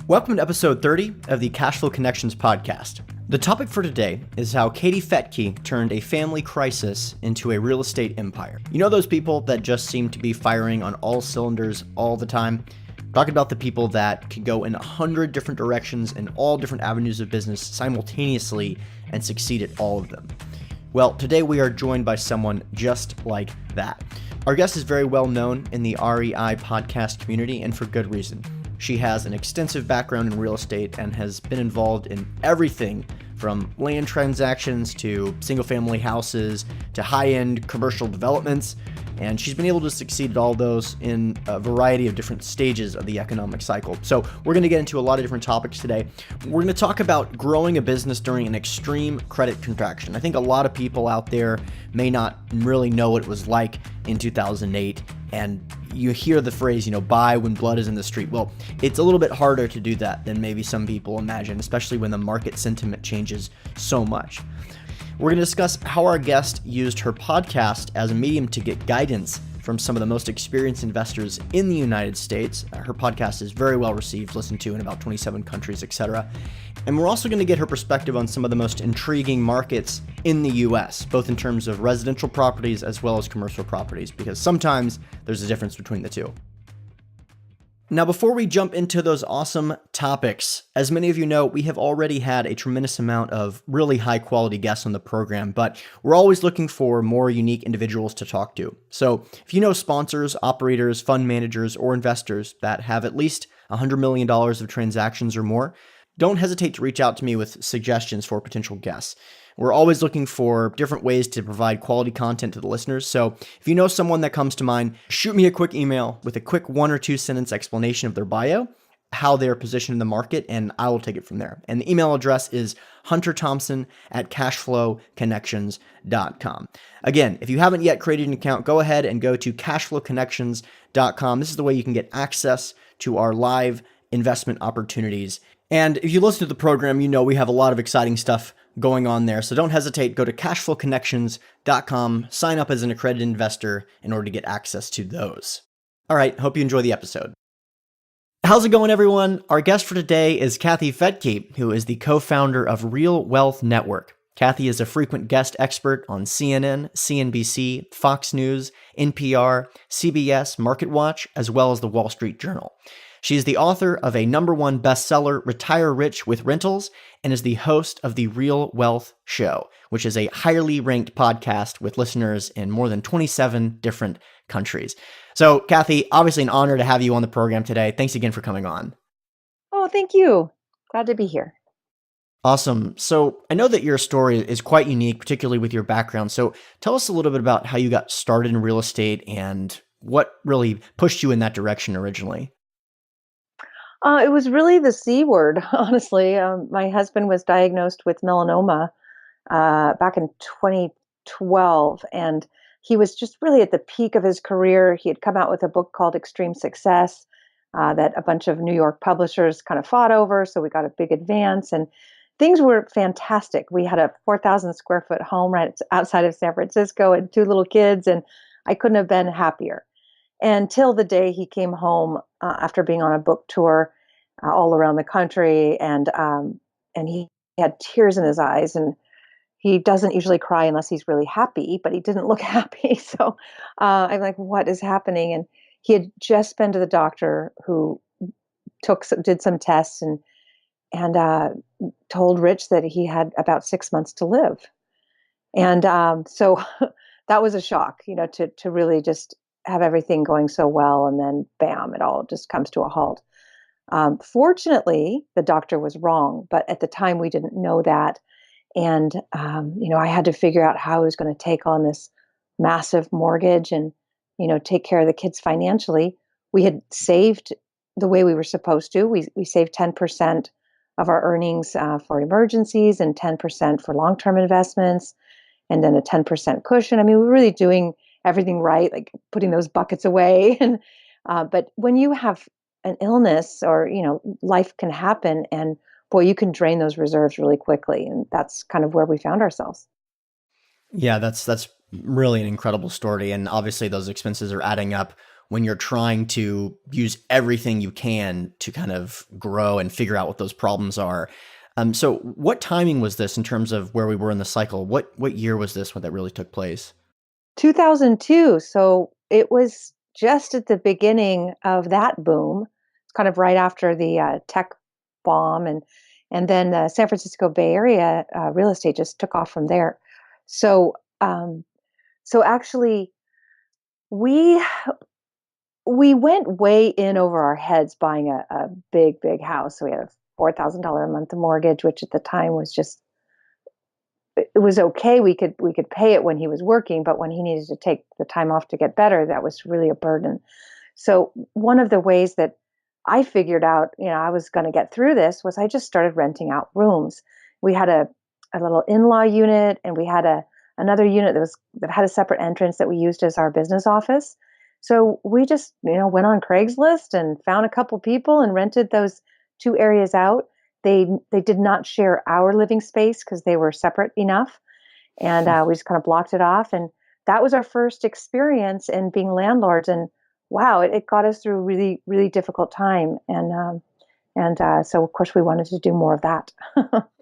Welcome to episode 30 of the Cashflow Connections podcast. The topic for today is how Kathy Fettke turned a family crisis into a real estate empire. You know those people that just seem to be firing on all cylinders all the time? Talking about the people that can go in 100 different directions in all different avenues of business simultaneously and succeed at all of them. Well, today we are joined by someone just like that. Our guest is very well known in the REI podcast community, and for good reason. She has an extensive background in real estate and has been involved in everything from land transactions to single-family houses to high-end commercial developments, and she's been able to succeed at all those in a variety of different stages of the economic cycle. So we're going to get into a lot of different topics today. We're going to talk about growing a business during an extreme credit contraction. I think a lot of people out there may not really know what it was like in 2008, and you hear the phrase, buy when blood is in the street. Well, it's a little bit harder to do that than maybe some people imagine, especially when the market sentiment changes so much. We're going to discuss how our guest used her podcast as a medium to get guidance from some of the most experienced investors in the United States. Her podcast is very well received, listened to in about 27 countries, etc. And we're also going to get her perspective on some of the most intriguing markets in the US, both in terms of residential properties as well as commercial properties, because sometimes there's a difference between the two. Now, before we jump into those awesome topics, as many of you know, we have already had a tremendous amount of really high quality guests on the program, but we're always looking for more unique individuals to talk to. So if you know sponsors, operators, fund managers, or investors that have at least $100 million of transactions or more, don't hesitate to reach out to me with suggestions for potential guests. We're always looking for different ways to provide quality content to the listeners. So if you know someone that comes to mind, shoot me a quick email with a quick 1 or 2 sentence explanation of their bio, how they're positioned in the market, and I will take it from there. And the email address is hunterthompson@cashflowconnections.com. Again, if you haven't yet created an account, go ahead and go to cashflowconnections.com. This is the way you can get access to our live investment opportunities. And if you listen to the program, you know we have a lot of exciting stuff going on there. So don't hesitate, go to cashflowconnections.com, sign up as an accredited investor in order to get access to those. All right, hope you enjoy the episode. How's it going, everyone? Our guest for today is Kathy Fettke, who is the co-founder of Real Wealth Network. Kathy is a frequent guest expert on CNN, CNBC, Fox News, NPR, CBS MarketWatch, as well as the Wall Street Journal. She is the author of a #1 bestseller, Retire Rich with Rentals, and is the host of the Real Wealth Show, which is a highly ranked podcast with listeners in more than 27 different countries. So, Kathy, obviously an honor to have you on the program today. Thanks again for coming on. Oh, thank you. Glad to be here. Awesome. So I know that your story is quite unique, particularly with your background. So tell us a little bit about how you got started in real estate and what really pushed you in that direction originally. It was really the C word, honestly. My husband was diagnosed with melanoma back in 2012, and he was just really at the peak of his career. He had come out with a book called Extreme Success that a bunch of New York publishers kind of fought over, so we got a big advance, and things were fantastic. We had a 4,000 square foot home right outside of San Francisco and 2 little kids, and I couldn't have been happier. Until the day he came home after being on a book tour all around the country, and he had tears in his eyes, and he doesn't usually cry unless he's really happy, but he didn't look happy. So I'm like, what is happening? And he had just been to the doctor, who did some tests and told Rich that he had about 6 months to live. And so that was a shock, to really just have everything going so well, and then bam, it all just comes to a halt. Fortunately, the doctor was wrong, but at the time we didn't know that. And, I had to figure out how I was going to take on this massive mortgage and, take care of the kids financially. We had saved the way we were supposed to. We saved 10% of our earnings for emergencies and 10% for long-term investments, and then a 10% cushion. I mean, we were really doing everything right, like putting those buckets away. And but when you have an illness, or life can happen, and boy, you can drain those reserves really quickly, and that's kind of where we found ourselves. Yeah, that's really an incredible story, and obviously those expenses are adding up when you're trying to use everything you can to kind of grow and figure out what those problems are. So what timing was this in terms of where we were in the cycle? What year was this when that really took place? 2002. So it was just at the beginning of that boom. It's kind of right after the tech bomb, and then the San Francisco Bay Area real estate just took off from there. So so actually, we we went way in over our heads buying a big house. So we had a $4,000 a month mortgage, which at the time was just, it was okay. We could pay it when he was working, but when he needed to take the time off to get better, that was really a burden. So one of the ways that I figured out, I was going to get through this was I just started renting out rooms. We had a little in-law unit, and we had another unit that had a separate entrance that we used as our business office. So we just, went on Craigslist and found a couple people and rented those two areas out. They did not share our living space because they were separate enough, and we just kind of blocked it off. And that was our first experience in being landlords. And wow, it got us through a really really difficult time. And so of course we wanted to do more of that.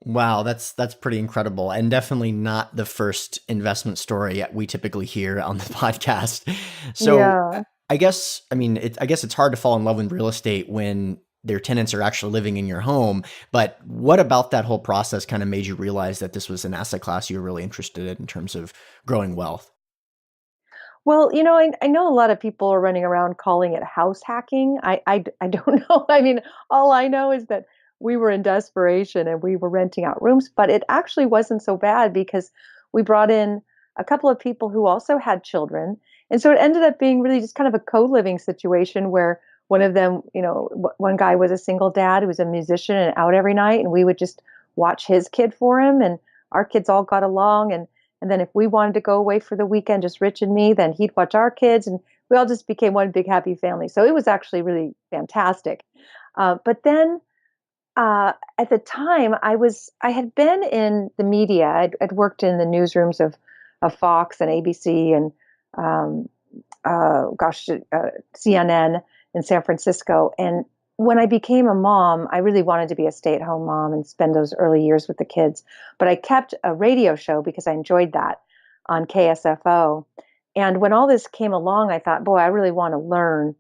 Wow, that's pretty incredible, and definitely not the first investment story we typically hear on the podcast. So, Yeah. I guess it's hard to fall in love with real estate when their tenants are actually living in your home. But what about that whole process kind of made you realize that this was an asset class you were really interested in terms of growing wealth? Well, I know a lot of people are running around calling it house hacking. I don't know. I mean, all I know is that we were in desperation and we were renting out rooms, but it actually wasn't so bad because we brought in a couple of people who also had children. And so it ended up being really just kind of a co-living situation where one of them, one guy was a single dad who was a musician and out every night, and we would just watch his kid for him, and our kids all got along. And then if we wanted to go away for the weekend, just Rich and me, then he'd watch our kids, and we all just became one big happy family. So it was actually really fantastic. But then at the time, I had been in the media. I'd worked in the newsrooms of Fox and ABC and um, CNN in San Francisco. And when I became a mom, I really wanted to be a stay-at-home mom and spend those early years with the kids. But I kept a radio show because I enjoyed that on KSFO. And when all this came along, I thought, boy, I really want to learn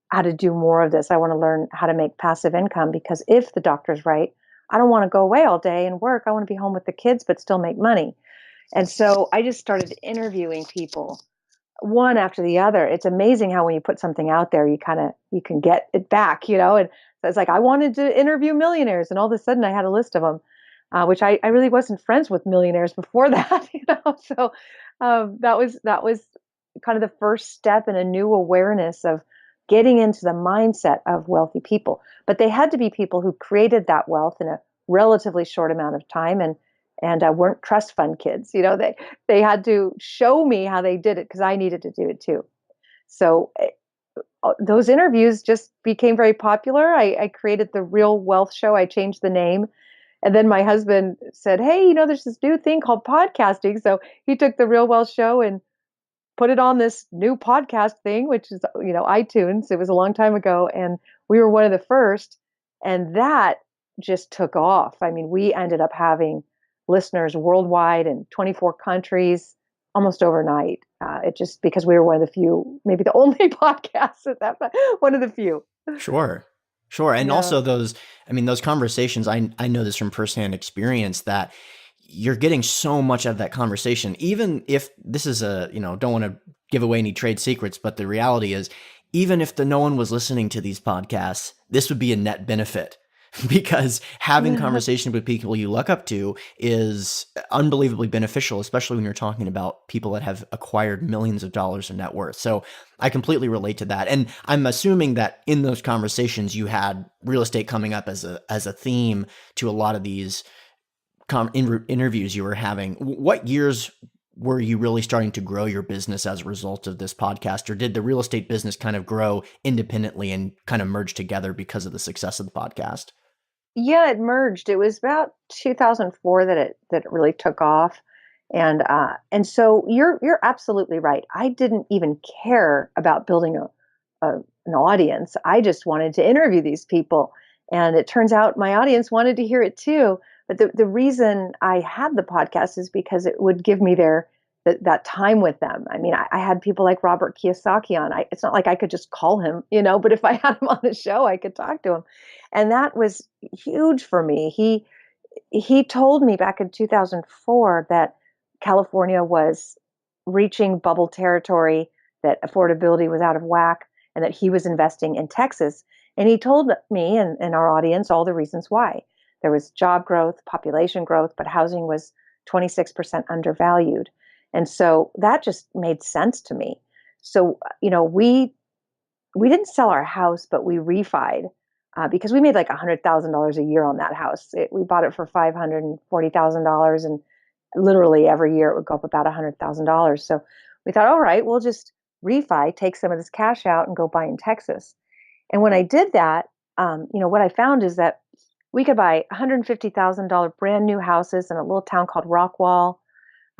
how to do more of this. I want to learn how to make passive income because if the doctor's right, I don't want to go away all day and work. I want to be home with the kids, but still make money. And so I just started interviewing people one after the other. It's amazing how when you put something out there, you can get it back. And so it's like I wanted to interview millionaires, and all of a sudden I had a list of them, which I really wasn't friends with millionaires before that. So that was kind of the first step in a new awareness of getting into the mindset of wealthy people. But they had to be people who created that wealth in a relatively short amount of time, and weren't trust fund kids. They had to show me how they did it because I needed to do it too. So those interviews just became very popular. I created the Real Wealth Show. I changed the name. And then my husband said, hey, there's this new thing called podcasting. So he took the Real Wealth Show and put it on this new podcast thing, which is, iTunes. It was a long time ago. And we were one of the first. And that just took off. I mean, we ended up having listeners worldwide in 24 countries almost overnight. It just because we were one of the few, maybe the only podcasts at that, one of the few. Sure. Sure. And Yeah. also those conversations, I know this from firsthand experience that you're getting so much out of that conversation, even if this is don't want to give away any trade secrets, but the reality is, even if no one was listening to these podcasts, this would be a net benefit because having conversation with people you look up to is unbelievably beneficial, especially when you're talking about people that have acquired millions of dollars in net worth. So I completely relate to that. And I'm assuming that in those conversations, you had real estate coming up as a theme to a lot of these interviews you were having. What years were you really starting to grow your business as a result of this podcast, or did the real estate business kind of grow independently and kind of merge together because of the success of the podcast? Yeah, it merged. It was about 2004 that it really took off. And so you're absolutely right. I didn't even care about building an audience. I just wanted to interview these people. And it turns out my audience wanted to hear it too. But the reason I had the podcast is because it would give me that time with them. I mean, I had people like Robert Kiyosaki on. It's not like I could just call him, but if I had him on the show, I could talk to him. And that was huge for me. He told me back in 2004 that California was reaching bubble territory, that affordability was out of whack, and that he was investing in Texas. And he told me and our audience all the reasons why. There was job growth, population growth, but housing was 26% undervalued. And so that just made sense to me. So, we didn't sell our house, but we refied because we made like $100,000 a year on that house. We bought it for $540,000, and literally every year it would go up about $100,000. So we thought, all right, we'll just refi, take some of this cash out, and go buy in Texas. And when I did that, what I found is that we could buy $150,000 brand new houses in a little town called Rockwall,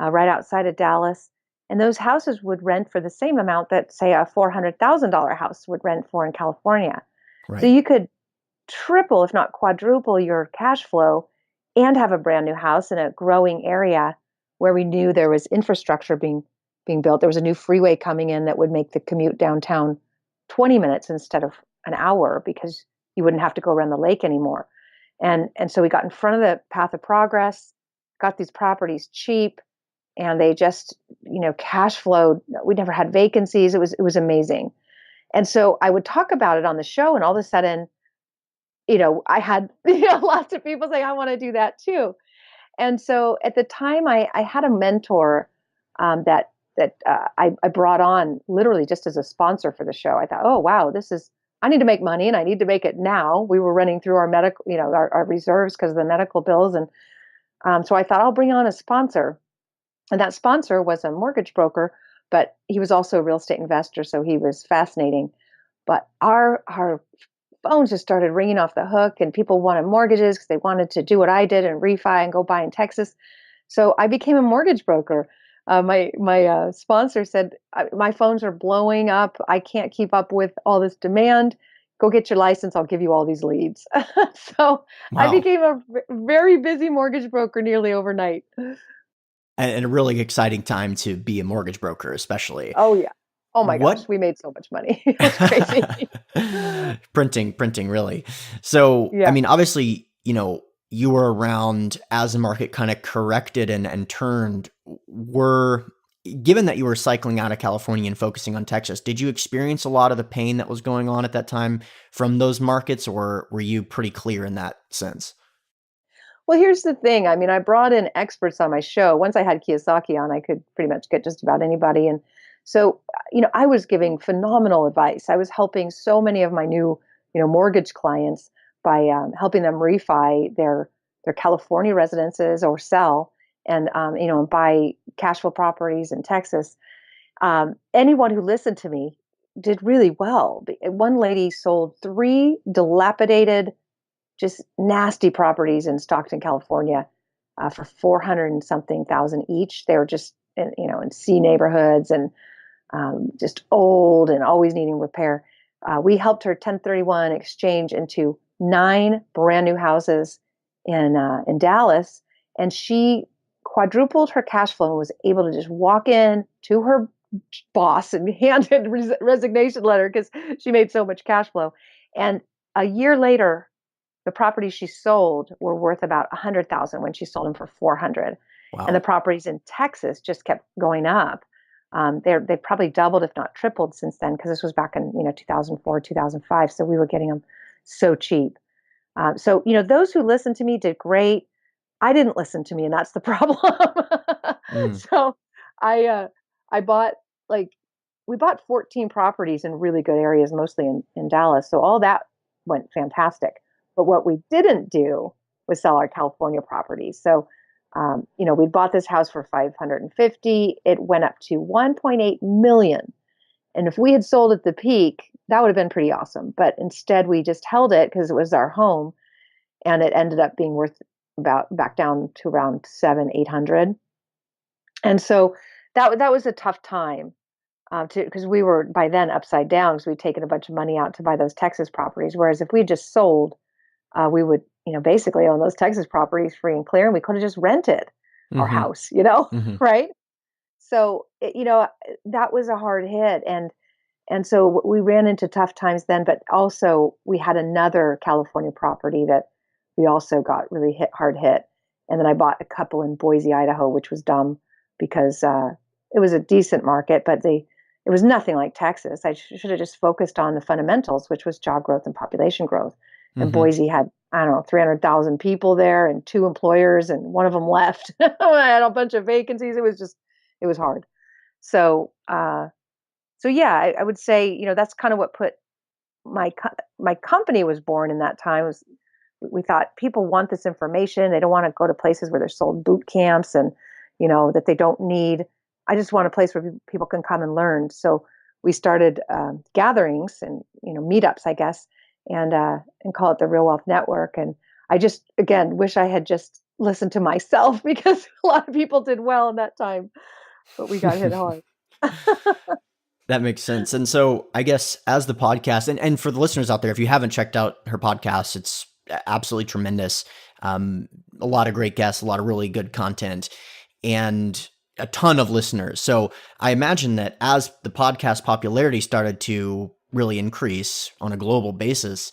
right outside of Dallas. And those houses would rent for the same amount that, say, a $400,000 house would rent for in California. So Right. you could triple, if not quadruple, your cash flow and have a brand new house in a growing area where we knew there was infrastructure being built. There was a new freeway coming in that would make the commute downtown 20 minutes instead of an hour because you wouldn't have to go around the lake anymore. And so we got in front of the path of progress, got these properties cheap, and they just, cash flowed. We never had vacancies. It was amazing. And so I would talk about it on the show, and all of a sudden, I had lots of people saying, I want to do that too. And so at the time, I had a mentor that I brought on literally just as a sponsor for the show. I thought, oh wow, I need to make money, and I need to make it now. We were running through our medical, our reserves because of the medical bills, and so I thought I'll bring on a sponsor. And that sponsor was a mortgage broker, but he was also a real estate investor, so he was fascinating. But our phones just started ringing off the hook, and people wanted mortgages because they wanted to do what I did and refi and go buy in Texas. So I became a mortgage broker. My sponsor said, my phones are blowing up. I can't keep up with all this demand. Go get your license. I'll give you all these leads. So I Wow. became a very busy mortgage broker nearly overnight. And a really exciting time to be a mortgage broker, especially. Oh yeah. Oh my gosh, What we made so much money. It was crazy. printing, really. So, I Yeah. mean, obviously, you were around as the market kind of corrected and turned. Given that you were cycling out of California and focusing on Texas, did you experience a lot of the pain that was going on at that time from those markets, or were you pretty clear in that sense? Well, here's the thing. I mean, I brought in experts on my show. Once I had Kiyosaki on, I could pretty much get just about anybody. And so, I was giving phenomenal advice. I was helping so many of my new, mortgage clients by helping them refi their California residences or sell and, buy cash flow properties in Texas. Anyone who listened to me did really well. One lady sold three dilapidated, just nasty properties in Stockton, California, for 400 and something thousand each. They were just in C neighborhoods and just old and always needing repair. We helped her 1031 exchange into 9 brand new houses in Dallas, and she quadrupled her cash flow and was able to just walk in to her boss and hand in resignation letter because she made so much cash flow. And a year later, the properties she sold were worth about 100,000 when she sold them for 400. And the Wow. properties in Texas just kept going up. They've probably doubled, if not tripled, since then, because this was back in 2004, 2005. So we were getting them so cheap. So those who listened to me did great. I didn't listen to me, and that's the problem. Mm. So I bought like we bought 14 properties in really good areas, mostly in Dallas. So all that went fantastic. But what we didn't do was sell our California properties. So we bought this house for 550. It went up to 1.8 million. And if we had sold at the peak, that would have been pretty awesome. But instead, we just held it because it was our home, and it ended up being worth about back down to around 700, 800. And so that was a tough time. because we were by then upside down because we'd taken a bunch of money out to buy those Texas properties. Whereas if we just sold, we would, basically own those Texas properties free and clear, and we could have just rented our Mm-hmm. house, Mm-hmm. right? So, that was a hard hit. And so we ran into tough times then, but also we had another California property that we also got really hard hit. And then I bought a couple in Boise, Idaho, which was dumb because it was a decent market, but it was nothing like Texas. I should have just focused on the fundamentals, which was job growth and population growth. And Mm-hmm. Boise had, I don't know, 300,000 people there and two employers, and one of them left. I had a bunch of vacancies. It was hard. So, yeah, I would say, that's kind of what put my company was born in that time. Was We thought people want this information. They don't want to go to places where they're sold boot camps and, that they don't need. I just want a place where people can come and learn. So we started gatherings and, meetups, I guess, and call it the Real Wealth Network. And I just, again, wish I had just listened to myself because a lot of people did well in that time, but we got hit hard. That makes sense. And so I guess as the podcast, and for the listeners out there, if you haven't checked out her podcast, it's absolutely tremendous. A lot of great guests, a lot of really good content, and a ton of listeners. So I imagine that as the podcast popularity started to really increase on a global basis,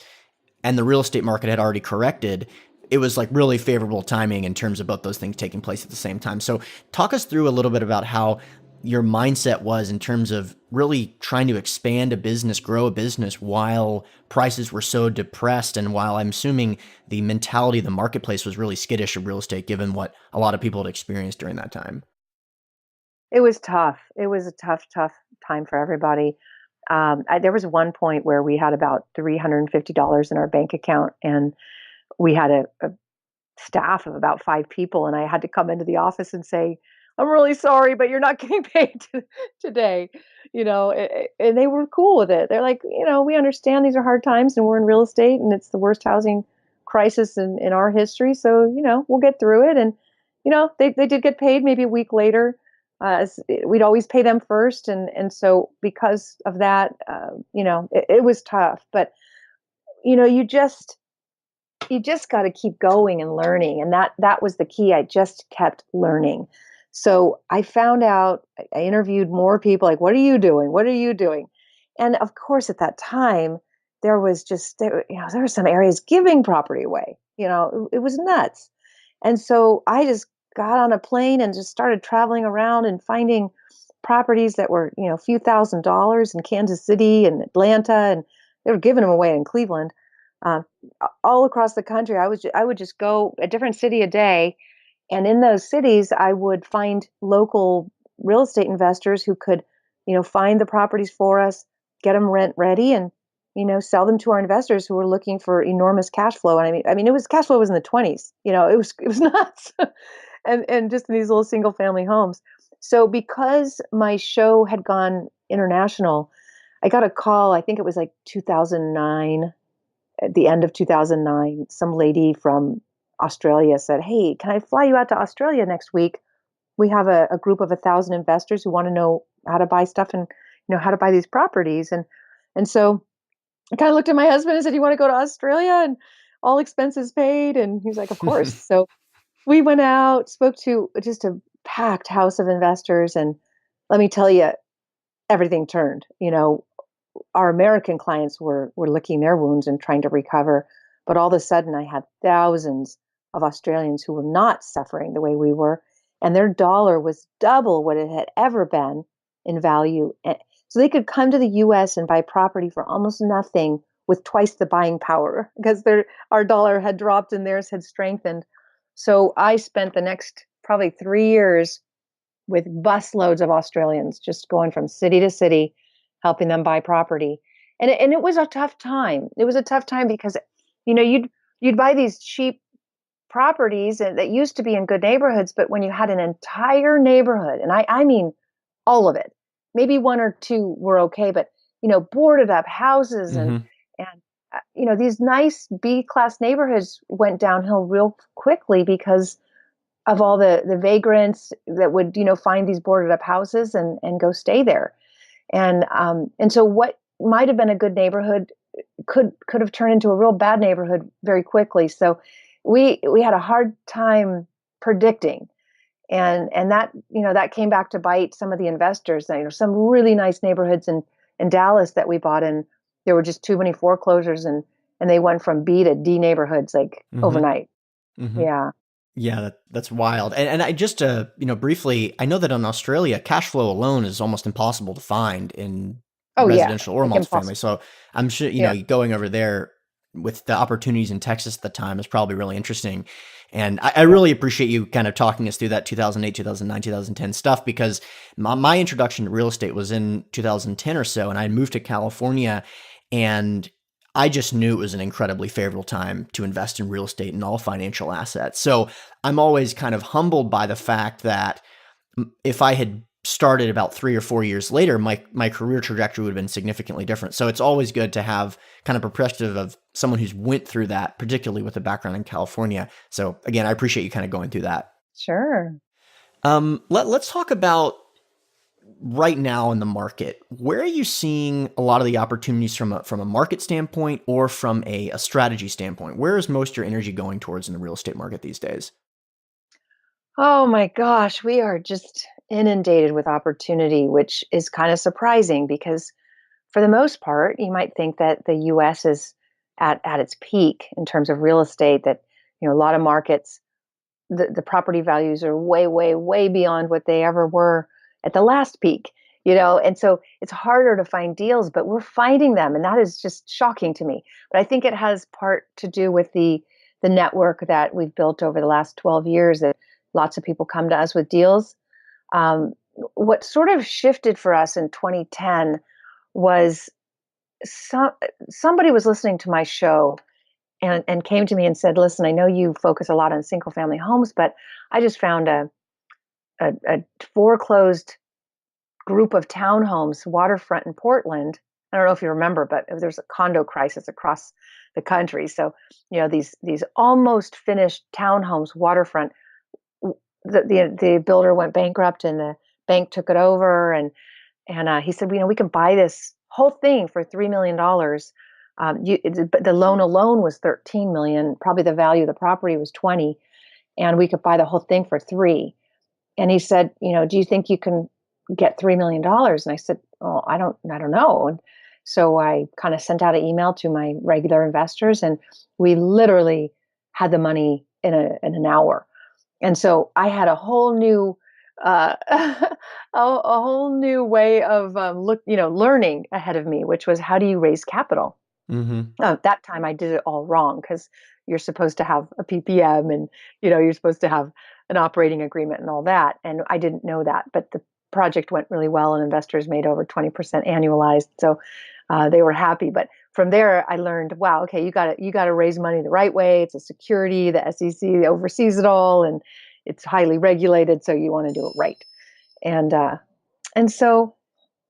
and the real estate market had already corrected, it was like really favorable timing in terms of both those things taking place at the same time. So talk us through a little bit about how your mindset was in terms of really trying to expand a business, grow a business while prices were so depressed, and while I'm assuming the mentality of the marketplace was really skittish of real estate given what a lot of people had experienced during that time. It was tough. It was a tough time for everybody. There was one point where we had about $350 in our bank account, and we had a staff of about 5 people, and I had to come into the office and say, "I'm really sorry, but you're not getting paid today." And they were cool with it. They're like, "We understand these are hard times, and we're in real estate, and it's the worst housing crisis in our history. So, we'll get through it." And they did get paid maybe a week later. We'd always pay them first, and so because of that, it was tough. But you know, you just got to keep going and learning, and that was the key. I just kept learning. So I found out. I interviewed more people. Like, what are you doing? What are you doing? And of course, at that time, there were some areas giving property away. It was nuts. And so I just got on a plane and just started traveling around and finding properties that were, a few $1,000s in Kansas City and Atlanta, and they were giving them away in Cleveland. Uh, all across the country, I would just go a different city a day, and in those cities, I would find local real estate investors who could, find the properties for us, get them rent ready, and sell them to our investors who were looking for enormous cash flow. And I mean, it was cash flow was in the 20s. It was nuts, and just in these little single family homes. So because my show had gone international, I got a call. I think it was like 2009, at the end of 2009. Some lady from Australia said, "Hey, can I fly you out to Australia next week? We have a group of 1,000 investors who want to know how to buy stuff and how to buy these properties." And so I kind of looked at my husband and said, "You want to go to Australia and all expenses paid?" And he was like, "Of course." So we went out, spoke to just a packed house of investors, and let me tell you, everything turned. Our American clients were licking their wounds and trying to recover, but all of a sudden I had thousands of Australians who were not suffering the way we were, and their dollar was double what it had ever been in value. So they could come to the US and buy property for almost nothing with twice the buying power because our dollar had dropped and theirs had strengthened. So I spent the next probably 3 years with busloads of Australians just going from city to city, helping them buy property. And it was a tough time. It was a tough time because, you'd buy these cheap properties that used to be in good neighborhoods, but when you had an entire neighborhood, and I mean all of it, maybe one or two were okay, but boarded up houses and these nice B class neighborhoods went downhill real quickly because of all the vagrants that would find these boarded up houses and go stay there. And so what might have been a good neighborhood could have turned into a real bad neighborhood very quickly. So we had a hard time predicting, and that that came back to bite some of the investors. Some really nice neighborhoods in Dallas that we bought in, there were just too many foreclosures, and they went from B to D neighborhoods like Mm-hmm. overnight. Mm-hmm. Yeah. Yeah, that's wild. And I just briefly, I know that in Australia, cash flow alone is almost impossible to find in Oh yeah, residential or like multifamily. impossible. So I'm sure, Yeah. going over there with the opportunities in Texas at the time is probably really interesting. And I Yeah. really appreciate you kind of talking us through that 2008, 2009, 2010 stuff, because my introduction to real estate was in 2010 or so. And I moved to California, and I just knew it was an incredibly favorable time to invest in real estate and all financial assets. So I'm always kind of humbled by the fact that if I had started about 3 or 4 years later, my career trajectory would have been significantly different. So it's always good to have kind of a perspective of someone who's went through that, particularly with a background in California. So again, I appreciate you kind of going through that. Sure. Let's talk about right now in the market. Where are you seeing a lot of the opportunities from a market standpoint or from a strategy standpoint? Where is most of your energy going towards in the real estate market these days? Oh my gosh, we are just inundated with opportunity, which is kind of surprising because for the most part, you might think that the US is at its peak in terms of real estate, that a lot of markets, the property values are way, way, way beyond what they ever were at the last peak, and so it's harder to find deals, but we're finding them, and that is just shocking to me. But I think it has part to do with the network that we've built over the last 12 years, that lots of people come to us with deals. um, what sort of shifted for us in 2010 was somebody was listening to my show, and came to me and said, "Listen, I know you focus a lot on single family homes, but I just found a foreclosed group of townhomes waterfront in Portland." I don't know if you remember, but there's a condo crisis across the country. So, these almost finished townhomes waterfront. The builder went bankrupt, and the bank took it over, and he said, we can buy this whole thing for $3 million. But the loan alone was 13 million. Probably the value of the property was 20, and we could buy the whole thing for three. And he said, do you think you can get $3 million? And I said, oh, I don't know. And so I kind of sent out an email to my regular investors, and we literally had the money in an hour. And so I had a whole new a whole new way of learning ahead of me, which was, how do you raise capital? Mm-hmm. That time I did it all wrong, because you're supposed to have a PPM, and you're supposed to have an operating agreement and all that, and I didn't know that. But the project went really well, and investors made over 20% annualized, so they were happy. But from there, I learned, wow, okay, you got to raise money the right way. It's a security. The SEC oversees it all, and it's highly regulated, so you want to do it right. And so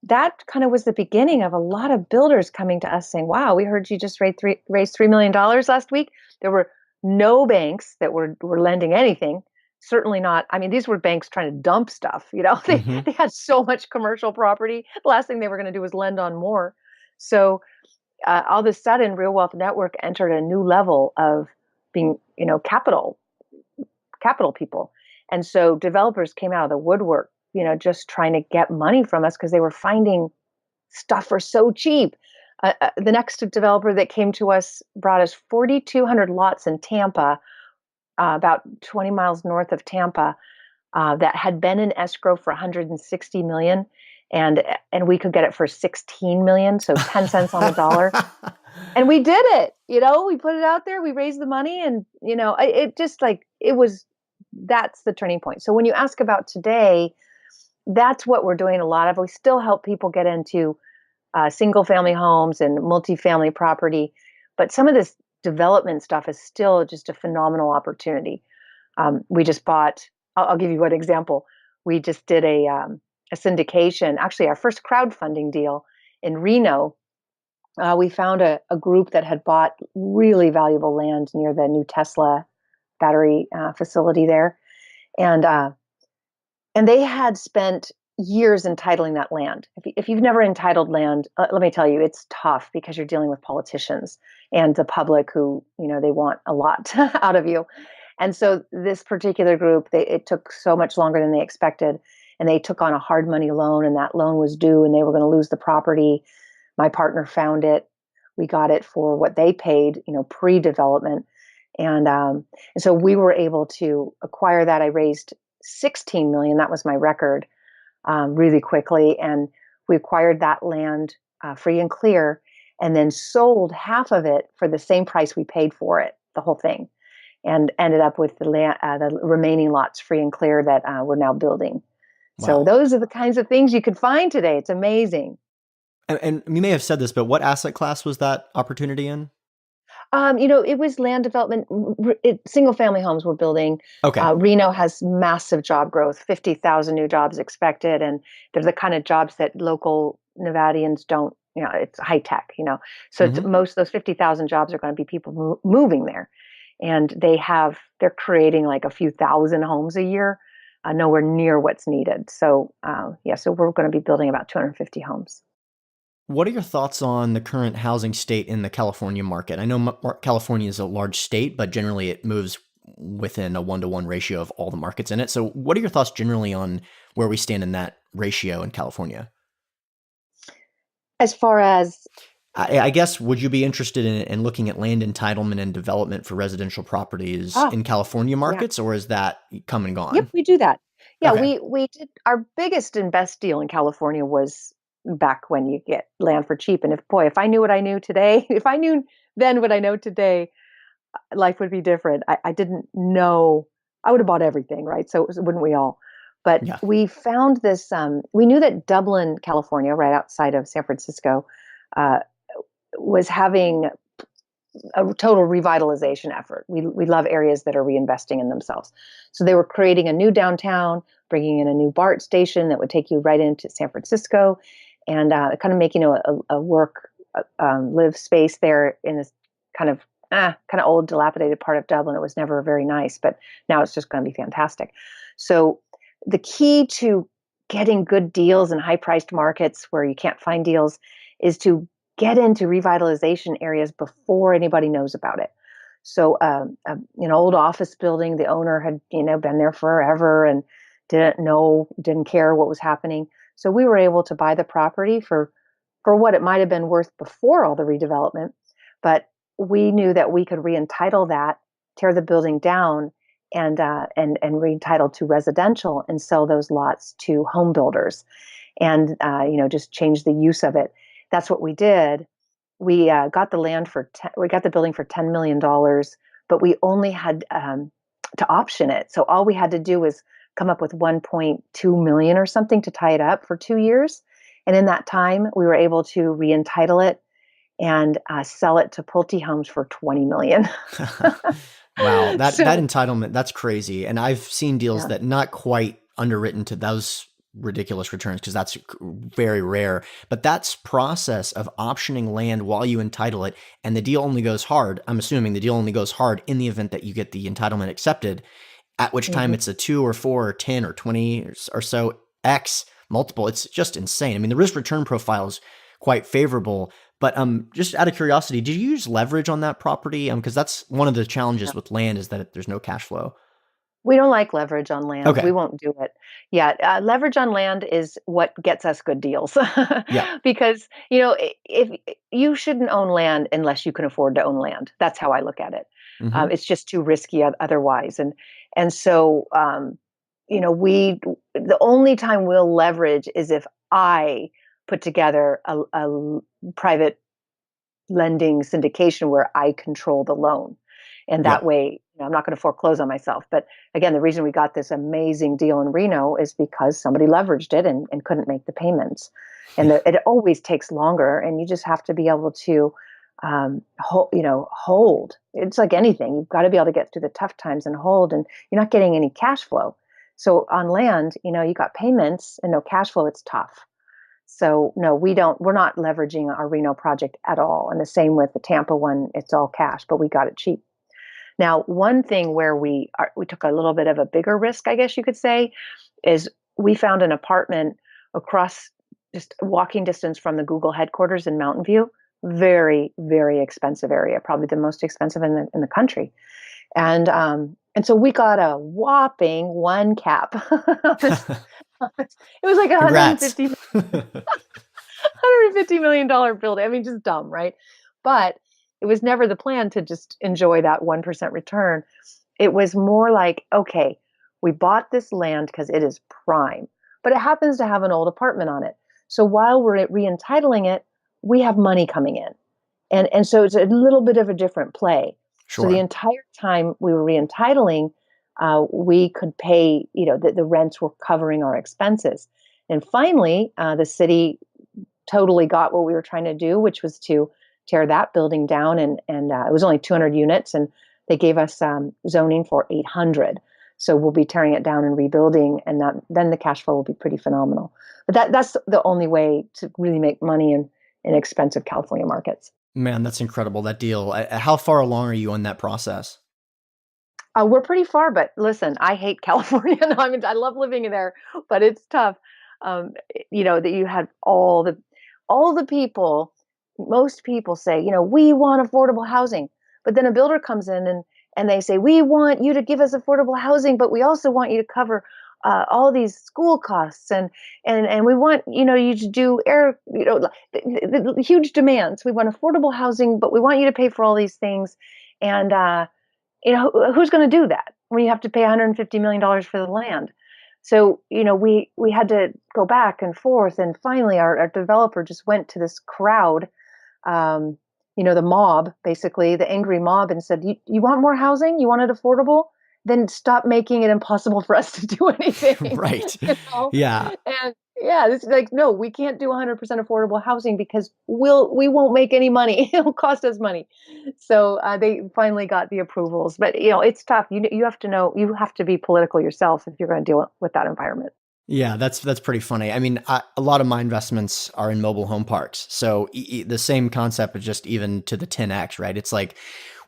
that kind of was the beginning of a lot of builders coming to us saying, "Wow, we heard you just raised $3 million last week." There were no banks that were lending anything. Certainly not. I mean, these were banks trying to dump stuff. They Mm-hmm. they had so much commercial property. The last thing they were going to do was lend on more. So all of a sudden, Real Wealth Network entered a new level of being, capital people. And so developers came out of the woodwork, just trying to get money from us because they were finding stuff for so cheap. The next developer that came to us brought us 4,200 lots in Tampa, about 20 miles north of Tampa, that had been in escrow for 160 million, and we could get it for 16 million, so 10 cents on the dollar. And we did it. We put it out there, we raised the money, and it just, like, it was, that's the turning point. So when you ask about today, that's what we're doing a lot of. We still help people get into single family homes and multifamily property, but some of this development stuff is still just a phenomenal opportunity. We just bought, I'll give you one example. We just did a syndication, actually our first crowdfunding deal in Reno. We found a group that had bought really valuable land near the new Tesla battery facility there. And and they had spent years entitling that land. If you've never entitled land, let me tell you, it's tough because you're dealing with politicians and the public who, they want a lot out of you. And so this particular group, it took so much longer than they expected. And they took on a hard money loan, and that loan was due, and they were going to lose the property. My partner found it. We got it for what they paid, pre-development. And so we were able to acquire that. I raised 16 million. That was my record, really quickly. And we acquired that land free and clear, and then sold half of it for the same price we paid for it, the whole thing, and ended up with the remaining lots free and clear that we're now building. So Wow. those are the kinds of things you could find today. It's amazing. And you may have said this, but what asset class was that opportunity in? It was land development. Single family homes we're building. Okay. Reno has massive job growth, 50,000 new jobs expected. And they're the kind of jobs that local Nevadians don't, it's high tech, So Hmm. most of those 50,000 jobs are going to be people moving there. And they're creating like a few thousand homes a year, nowhere near what's needed. So, so we're going to be building about 250 homes. What are your thoughts on the current housing state in the California market? I know California is a large state, but generally it moves within a 1-to-1 ratio of all the markets in it. So what are your thoughts generally on where we stand in that ratio in California? As far as I guess, would you be interested in looking at land entitlement and development for residential properties oh in California yeah. markets, or is that come and Yep, gone? we do that. Yeah, Okay. we did our biggest and best deal in California was back when you get land for cheap. And if I knew what I knew today, if I knew then what I know today, life would be different. I didn't know. I would have bought everything, right? So wouldn't we all? But Yeah. we found this. We knew that Dublin, California, right outside of San Francisco, uh, was having a total revitalization effort. We love areas that are reinvesting in themselves. So they were creating a new downtown, bringing in a new BART station that would take you right into San Francisco, and kind of making a work live space there in this kind of old dilapidated part of Dublin. It was never very nice, but now it's just going to be fantastic. So the key to getting good deals in high priced markets where you can't find deals is to get into revitalization areas before anybody knows about it. So, an old office building, the owner had been there forever and didn't care what was happening. So we were able to buy the property for what it might have been worth before all the redevelopment, but we knew that we could re-entitle that, tear the building down, and re-entitle to residential and sell those lots to home builders, and just change the use of it. That's what we did. We got the land we got the building for $10 million, but we only had to option it. So all we had to do was come up with 1.2 million or something to tie it up for 2 years. And in that time, we were able to re-entitle it and sell it to Pulte Homes for 20 million. Wow, that So entitlement, that's crazy. And I've seen deals yeah, that not quite underwritten to those ridiculous returns because that's very rare. But that's process of optioning land while you entitle it, and the deal only goes hard. I'm assuming the deal only goes hard in the event that you get the entitlement accepted, at which time mhm. it's a 2 or 4 or 10 or 20 or so X multiple. It's just insane. I mean, the risk return profile is quite favorable. But just out of curiosity, did you use leverage on that property? Because that's one of the challenges with land is that there's no cash flow. We don't like leverage on land. Okay. We won't do it. Yeah, leverage on land is what gets us good deals. Yeah. Because, if you shouldn't own land unless you can afford to own land. That's how I look at it. Hmm. It's just too risky otherwise. And so, the only time we'll leverage is if I put together a private lending syndication where I control the loan. And Yeah. that way, I'm not going to foreclose on myself. But again, the reason we got this amazing deal in Reno is because somebody leveraged it and couldn't make the payments. And Yeah. it always takes longer, and you just have to be able to hold. It's like anything. You've got to be able to get through the tough times and hold, and you're not getting any cash flow. So on land, you got payments and no cash flow. It's tough. So no, we're not leveraging our Reno project at all. And the same with the Tampa one, it's all cash, but we got it cheap. Now, one thing where we took a little bit of a bigger risk, I guess you could say, is we found an apartment across just walking distance from the Google headquarters in Mountain View. Very, very expensive area, probably the most expensive in the country. And so we got a whopping one cap. It was like Congrats. $150 million building. I mean, just dumb, right? But it was never the plan to just enjoy that 1% return. It was more like, okay, we bought this land because it is prime, but it happens to have an old apartment on it. So while we're re-entitling it, we have money coming in. And so it's a little bit of a different play. So the Sure. entire time we were re-entitling, we could pay, the rents were covering our expenses. And finally, the city totally got what we were trying to do, which was to tear that building down. And it was only 200 units, and they gave us zoning for 800. So we'll be tearing it down and rebuilding, and then the cash flow will be pretty phenomenal. But that's the only way to really make money in expensive California markets. Man, that's incredible, that deal. How far along are you on that process? We're pretty far, but listen, I hate California. No, I mean, I love living there, but it's tough. That you had all the people. Most people say, we want affordable housing, but then a builder comes in and they say, we want you to give us affordable housing, but we also want you to cover all these school costs and we want you to do the huge demands. We want affordable housing, but we want you to pay for all these things, and who's going to do that when you have to pay $150 million for the land? So, we had to go back and forth. And finally, our developer just went to this crowd, the mob, basically, the angry mob, and said, you want more housing? You want it affordable? Then stop making it impossible for us to do anything. Right. you know? Yeah. And yeah, it's like, no, we can't do 100% affordable housing because we won't make any money. It'll cost us money. So they finally got the approvals. But it's tough. You have to know, you have to be political yourself if you're going to deal with that environment. Yeah, that's pretty funny. I mean, a lot of my investments are in mobile home parks. So the same concept, but just even to the 10x, right? It's like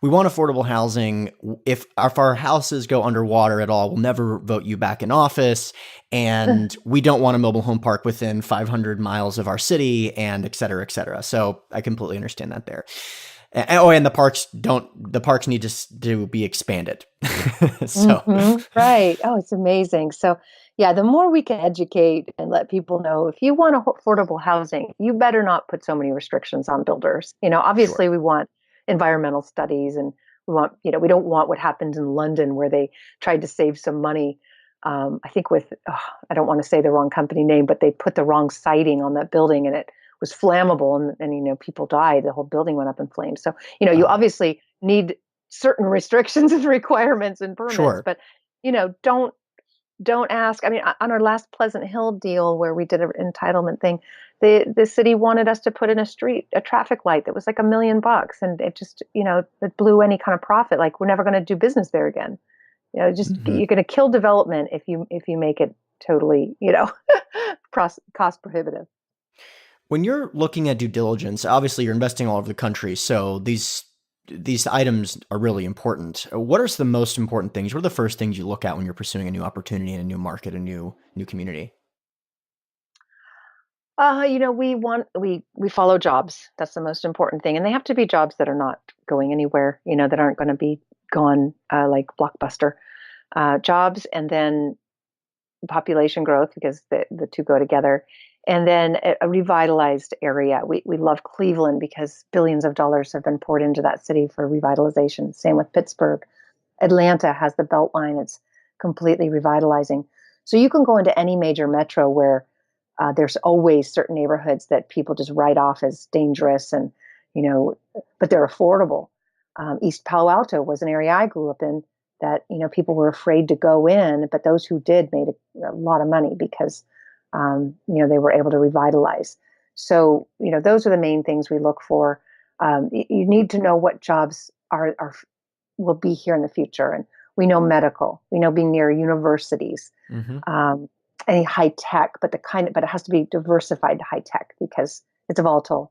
we want affordable housing. If our houses go underwater at all, we'll never vote you back in office. And we don't want a mobile home park within 500 miles of our city, and et cetera, et cetera. So I completely understand that there. And the parks need to be expanded. So Right. Oh, it's amazing. So, yeah, the more we can educate and let people know, if you want affordable housing, you better not put so many restrictions on builders. Obviously, sure. we want environmental studies, and we don't want what happened in London where they tried to save some money. I think I don't want to say the wrong company name, but they put the wrong siding on that building, and it was flammable, and people died. The whole building went up in flames. So, you Oh, obviously need certain restrictions and requirements and permits, sure. but don't ask. I mean, on our last Pleasant Hill deal where we did an entitlement thing, the city wanted us to put in a traffic light that was like $1 million, and it just it blew any kind of profit. Like, we're never going to do business there again. Just Mhm. you're going to kill development if you make it totally cost prohibitive. When you're looking at due diligence, obviously you're investing all over the country, so these items are really important. What are the most important things? What are the first things you look at when you're pursuing a new opportunity in a new market, a new community? We follow jobs. That's the most important thing, and they have to be jobs that are not going anywhere. That aren't going to be gone like Blockbuster jobs, and then population growth, because the two go together, and then a revitalized area. We love Cleveland because billions of dollars have been poured into that city for revitalization. Same with Pittsburgh. Atlanta has the Beltline. It's completely revitalizing. So you can go into any major metro where there's always certain neighborhoods that people just write off as dangerous, and you know, but they're affordable. East Palo Alto was an area I grew up in that people were afraid to go in, but those who did made a lot of money because they were able to revitalize. So those are the main things we look for. You need to know what jobs are will be here in the future, and we know medical, we know being near universities, Hmm. um, any high tech, but it has to be diversified high tech because it's a volatile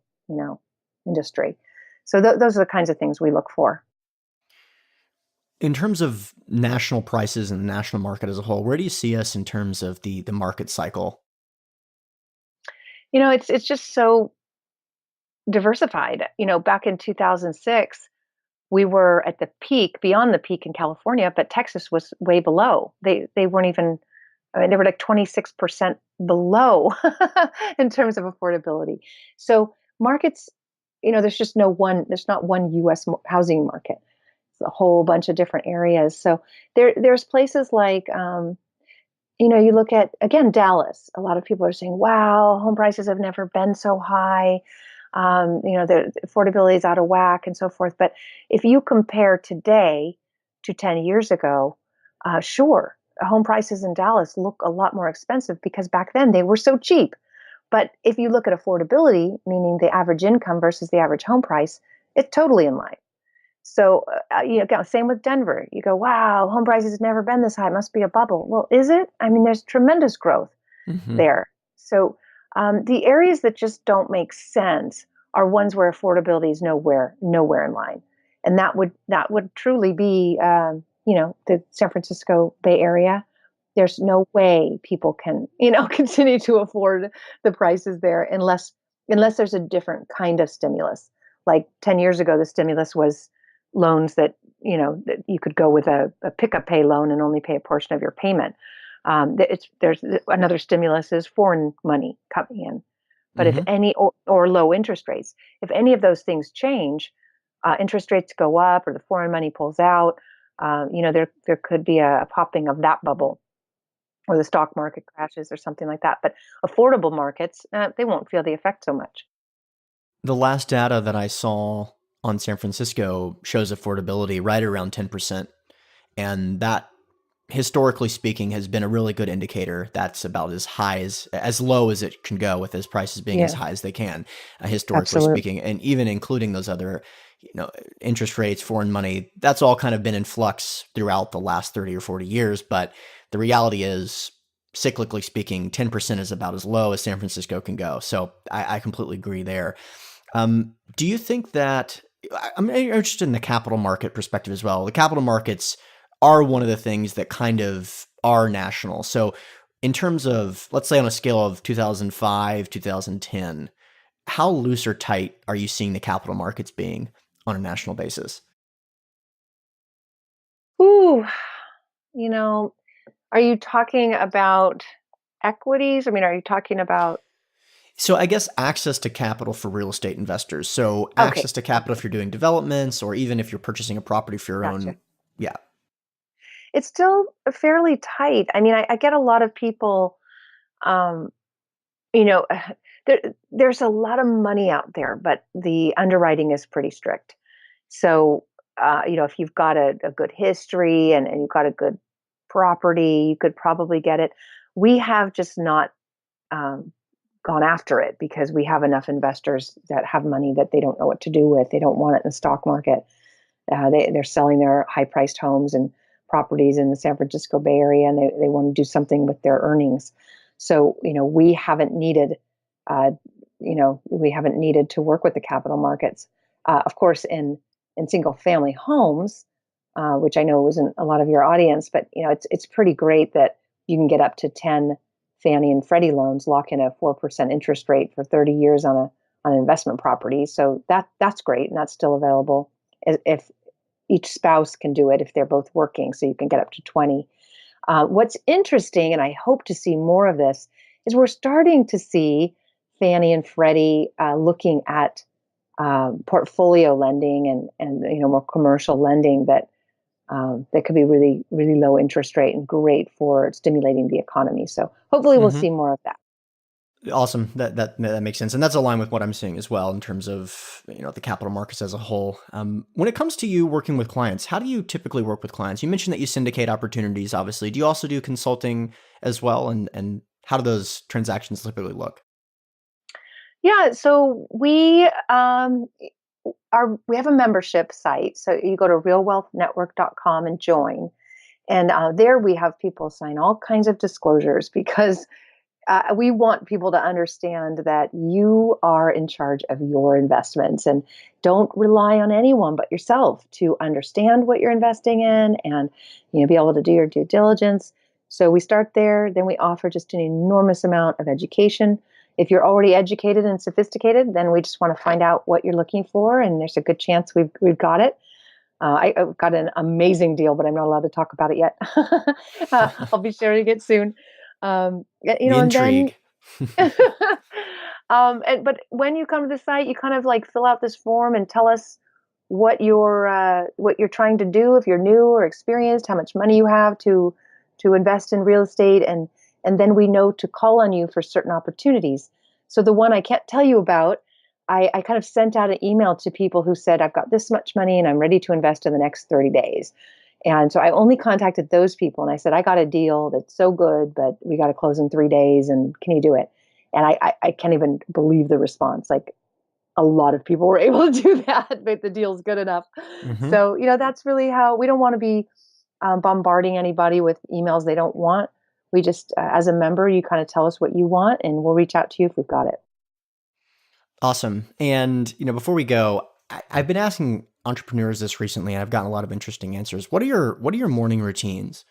industry. So those are the kinds of things we look for. In terms of national prices and the national market as a whole, where do you see us in terms of the market cycle? It's just so diversified. Back in 2006, we were at the peak, beyond the peak in California, but Texas was way below. They weren't even, I mean, they were like 26% below in terms of affordability. So markets, there's not one US housing market. It's a whole bunch of different areas. So there's places like, you look at, again, Dallas. A lot of people are saying, wow, home prices have never been so high. The affordability is out of whack and so forth. But if you compare today to 10 years ago, sure, home prices in Dallas look a lot more expensive because back then they were so cheap. But if you look at affordability, meaning the average income versus the average home price, it's totally in line. So, same with Denver. You go, wow, home prices have never been this high. It must be a bubble. Well, is it? I mean, there's tremendous growth Hmm. there. So, the areas that just don't make sense are ones where affordability is nowhere in line, and that would truly be, the San Francisco Bay Area. There's no way people can, continue to afford the prices there unless there's a different kind of stimulus. Like 10 years ago, the stimulus was loans that you could go with a pickup pay loan and only pay a portion of your payment. There's another stimulus is foreign money coming in, but if Hmm. any, or low interest rates, if any of those things change, interest rates go up or the foreign money pulls out, there could be a popping of that bubble, or the stock market crashes or something like that. But affordable markets, they won't feel the effect so much. The last data that I saw on San Francisco shows affordability right around 10%. And that, historically speaking, has been a really good indicator. That's about as low as it can go, with as prices being as Yeah, high as they can, historically absolutely. speaking, and even including those other, interest rates, foreign money. That's all kind of been in flux throughout the last 30 or 40 years. But the reality is, cyclically speaking, 10% is about as low as San Francisco can go. So I completely agree there. Do you think that I'm interested in the capital market perspective as well? The capital markets are one of the things that kind of are national. So, in terms of, let's say, on a scale of 2005, 2010, how loose or tight are you seeing the capital markets being on a national basis? Ooh, you know, are you talking about equities? I mean, are you talking about? So, I guess access to capital for real estate investors. So, Okay, access to capital if okay, you're doing developments, or even if you're purchasing a property for your gotcha. own. Yeah. It's still fairly tight. I mean, I get a lot of people, um, you know, there's a lot of money out there, but the underwriting is pretty strict. So, if you've got a good history and you've got a good property, you could probably get it. We have just not um, gone after it because we have enough investors that have money that they don't know what to do with. They don't want it in the stock market. They're selling their high priced homes and properties in the San Francisco Bay Area, and they want to do something with their earnings. So, uh, we haven't needed to work with the capital markets. Of course, in single family homes, which I know isn't a lot of your audience, but it's pretty great that you can get up to 10 Fannie and Freddie loans, lock in a 4% interest rate for 30 years on an investment property. So that's great, and that's still available if each spouse can do it if they're both working, so you can get up to 20. What's interesting, and I hope to see more of this, is we're starting to see Fannie and Freddie looking at portfolio lending and more commercial lending that could be really really low interest rate and great for stimulating the economy. So hopefully we'll Hmm. see more of that. Awesome. That makes sense, and that's aligned with what I'm seeing as well in terms of the capital markets as a whole. When it comes to you working with clients, how do you typically work with clients? You mentioned that you syndicate opportunities. Obviously, do you also do consulting as well? And how do those transactions typically look? Yeah, so we have a membership site. So you go to realwealthnetwork.com and join. And there we have people sign all kinds of disclosures because we want people to understand that you are in charge of your investments and don't rely on anyone but yourself to understand what you're investing in and be able to do your due diligence. So we start there, then we offer just an enormous amount of education. If you're already educated and sophisticated, then we just want to find out what you're looking for, and there's a good chance we've got it. I've got an amazing deal, but I'm not allowed to talk about it yet. I'll be sharing it soon. The And then, intrigue. but when you come to the site, you kind of like fill out this form and tell us what you're trying to do. If you're new or experienced, how much money you have to invest in real estate, and then we know to call on you for certain opportunities. So the one I can't tell you about, I kind of sent out an email to people who said, I've got this much money and I'm ready to invest in the next 30 days. And so I only contacted those people and I said, I got a deal that's so good, but we got to close in 3 days. And can you do it? And I can't even believe the response. Like, a lot of people were able to do that, but the deal's good enough. Hmm. So, that's really how we don't want to be bombarding anybody with emails they don't want. We just, as a member, you kind of tell us what you want and we'll reach out to you if we've got it. Awesome. And, before we go, I've been asking entrepreneurs this recently, and I've gotten a lot of interesting answers. What are your morning routines?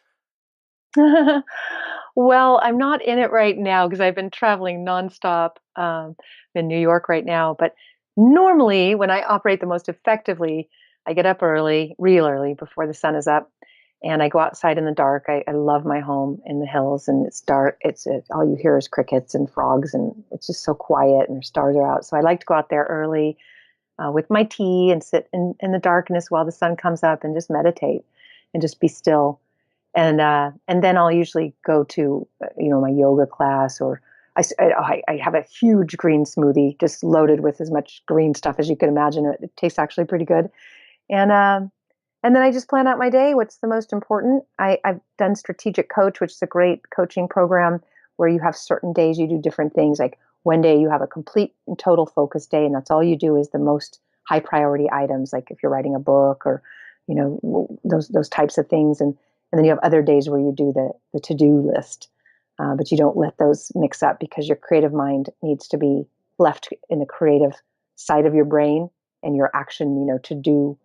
Well, I'm not in it right now because I've been traveling nonstop in New York right now. But normally, when I operate the most effectively, I get up early, real early before the sun is up, and I go outside in the dark. I love my home in the hills, and it's dark. All you hear is crickets and frogs, and it's just so quiet, and the stars are out. So I like to go out there early with my tea and sit in the darkness while the sun comes up and just meditate and just be still. And then I'll usually go to my yoga class, or I have a huge green smoothie just loaded with as much green stuff as you can imagine. It tastes actually pretty good, and then I just plan out my day. What's the most important? I've done Strategic Coach, which is a great coaching program where you have certain days you do different things. Like one day you have a complete and total focus day, and that's all you do is the most high priority items. Like if you're writing a book or those types of things, and then you have other days where you do the to-do list, but you don't let those mix up because your creative mind needs to be left in the creative side of your brain, and your action, to-do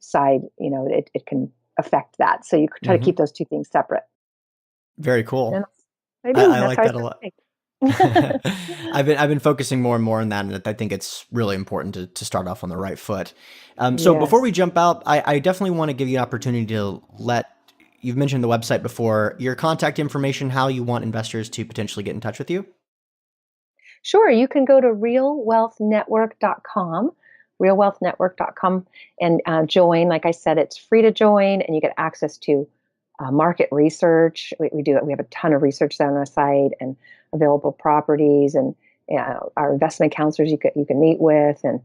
side, it can affect that. So you try to Hmm. keep those two things separate. Very And cool. I do. I That's like how I that a start lot. the day. I've been focusing more and more on that, and I think it's really important to start off on the right foot. So before Yes. we jump out, I definitely want to give you an opportunity to you've mentioned the website before, your contact information, how you want investors to potentially get in touch with you. Sure. You can go to realwealthnetwork.com, and join. Like I said, it's free to join, and you get access to market research. We do it. We have a ton of research on our site, and available properties, and our investment counselors you can meet with, and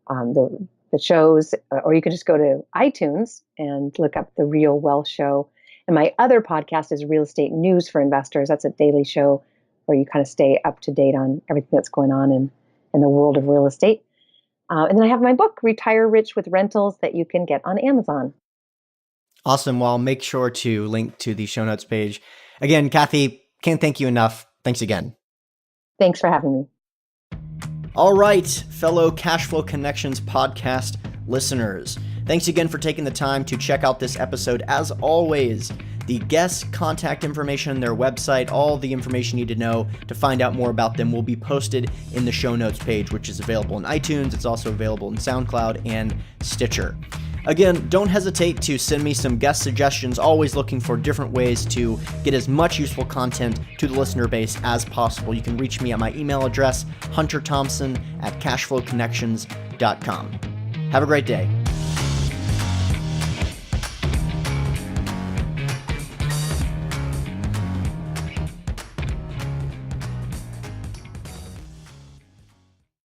the shows, or you can just go to iTunes and look up the Real Wealth Show. And my other podcast is Real Estate News for Investors. That's a daily show where you kind of stay up to date on everything that's going on in the world of real estate. And then I have my book, Retire Rich with Rentals, that you can get on Amazon. Awesome. Well, I'll make sure to link to the show notes page. Again, Kathy, can't thank you enough. Thanks again. Thanks for having me. All right, fellow Cashflow Connections podcast listeners. Thanks again for taking the time to check out this episode. As always, the guests' contact information, their website, all the information you need to know to find out more about them will be posted in the show notes page, which is available in iTunes. It's also available in SoundCloud and Stitcher. Again, don't hesitate to send me some guest suggestions, always looking for different ways to get as much useful content to the listener base as possible. You can reach me at my email address, hunterthompson@cashflowconnections.com. Have a great day.